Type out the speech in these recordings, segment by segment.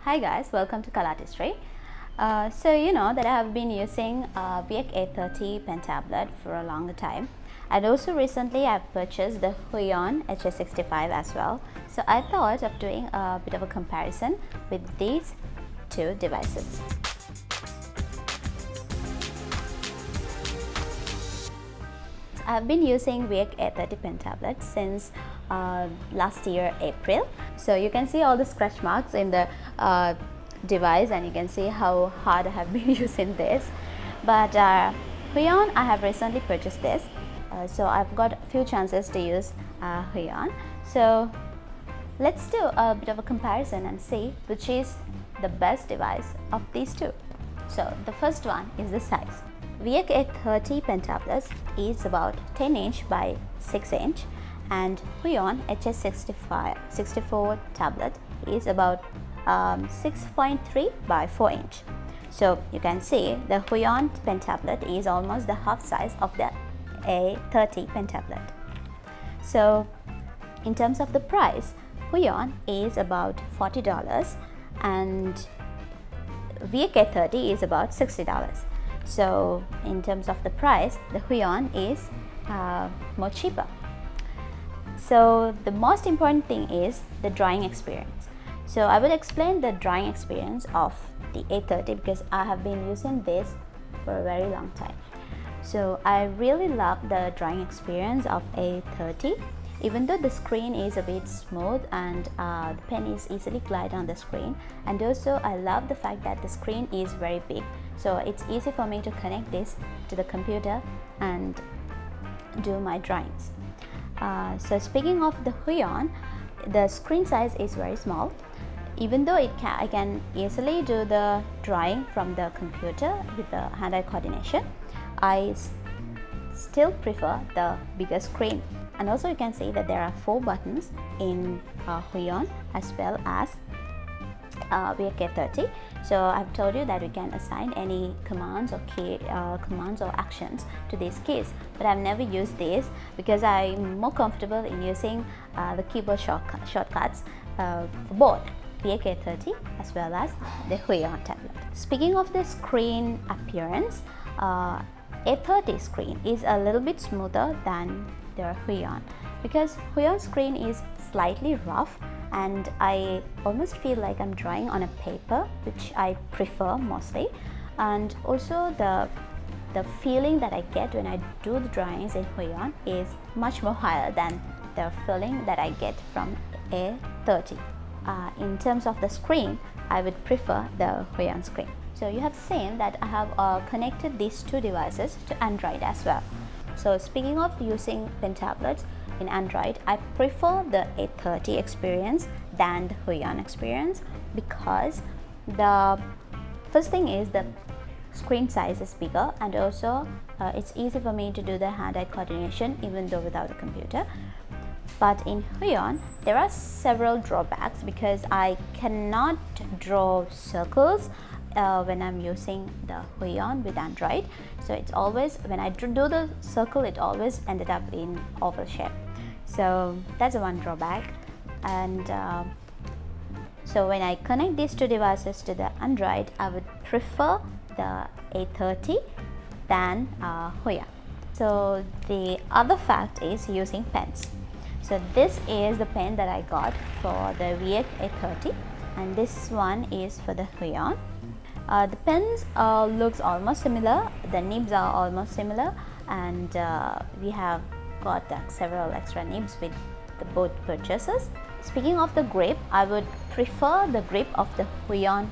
Hi guys, welcome to Artistry. So you know that I have been using Veikk A30 pen tablet for a longer time, and also recently I've purchased the Huion HS65 as well. So I thought of doing a bit of a comparison with these two devices. I've been using Veikk A30 pen tablet since last year April. So you can see all the scratch marks in the device, and you can see how hard I have been using this. But Huion, I have recently purchased this, so I've got a few chances to use Huion. So let's do a bit of a comparison and see which is the best device of these two. So the first one is the size. Veikk A30 pen tablet is about 10 inch by 6 inch, and Huion HS64 tablet is about 6.3 by 4 inch. So you can see the Huion pen tablet is almost the half size of the A30 pen tablet. So in terms of the price, Huion is about $40 and Veikk A30 is about $60. So in terms of the price, the Huion is more cheaper. So the most important thing is the drawing experience. So I will explain the drawing experience of the A30 because I have been using this for a very long time. So I really love the drawing experience of A30. Even though the screen is a bit smooth and the pen is easily glide on the screen, and also I love the fact that the screen is very big, so it's easy for me to connect this to the computer and do my drawings. So speaking of the Huion, the screen size is very small. Even though I can easily do the drawing from the computer with the hand-eye coordination, I still prefer the bigger screen. And also you can see that there are 4 buttons in Huion as well as Veikk A30. So I've told you that we can assign any commands or commands or actions to these keys, but I've never used these because I'm more comfortable in using the keyboard shortcuts for both Veikk A30 as well as the Huion tablet. Speaking of the screen appearance, A30 screen is a little bit smoother than the Huion because Huion screen is slightly rough, and I almost feel like I'm drawing on a paper, which I prefer mostly. And also the feeling that I get when I do the drawings in Huion is much more higher than the feeling that I get from A30. In terms of the screen, I would prefer the Huion screen. So you have seen that I have connected these two devices to Android as well. So speaking of using pen tablets in Android, I prefer the A30 experience than the Huion experience because the first thing is the screen size is bigger, and also it's easy for me to do the hand-eye coordination even though without a computer. But in Huion, there are several drawbacks because I cannot draw circles when I'm using the Huion with Android. So it's always, when I do the circle, it always ended up in oval shape. So that's one drawback. And so when I connect these two devices to the Android, I would prefer the A30 than Huion. So the other fact is using pens. So this is the pen that I got for the Veikk A30, and this one is for the Huion. The pens looks almost similar, the nibs are almost similar, and we have got several extra nibs with the both purchases. Speaking of the grip, I would prefer the grip of the Huion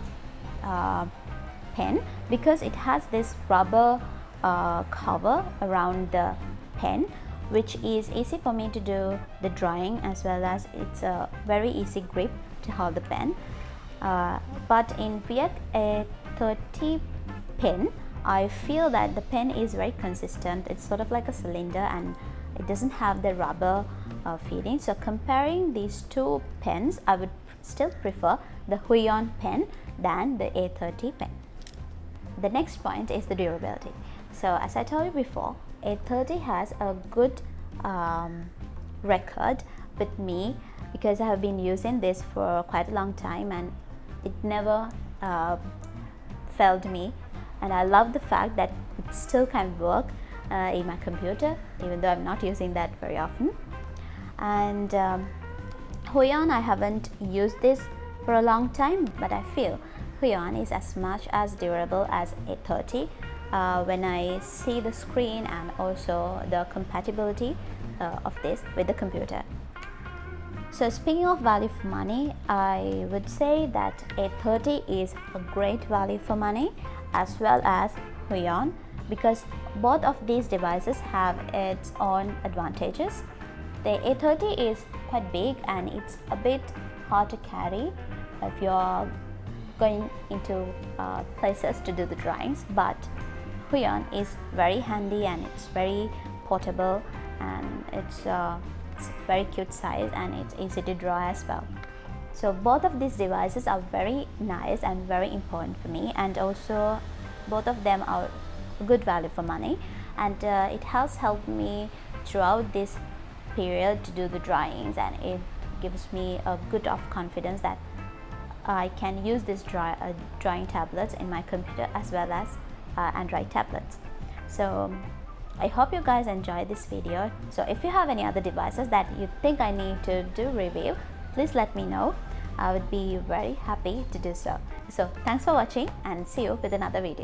pen because it has this rubber cover around the pen, which is easy for me to do the drawing, as well as it's a very easy grip to hold the pen. But in Veikk A30 pen, I feel that the pen is very consistent. It's sort of like a cylinder and it doesn't have the rubber feeling. So comparing these two pens, I would still prefer the Huion pen than the A30 pen. The next point is the durability. So as I told you before, A30 has a good record with me because I have been using this for quite a long time, and it never failed me, and I love the fact that it still can work in my computer even though I'm not using that very often. And Huion, I haven't used this for a long time, but I feel Huion is as much as durable as A30 when I see the screen and also the compatibility of this with the computer. So speaking of value for money, I would say that A30 is a great value for money as well as Huion, because both of these devices have its own advantages. The A30 is quite big and it's a bit hard to carry if you're going into places to do the drawings, but Huion is very handy and it's very portable, and it's very cute size and it's easy to draw as well. So both of these devices are very nice and very important for me, and also both of them are good value for money, and it has helped me throughout this period to do the drawings, and it gives me a good of confidence that I can use these drawing tablets in my computer as well as Android tablets. So I hope you guys enjoyed this video. So if you have any other devices that you think I need to do review, please let me know. I would be very happy to do so. So thanks for watching and see you with another video.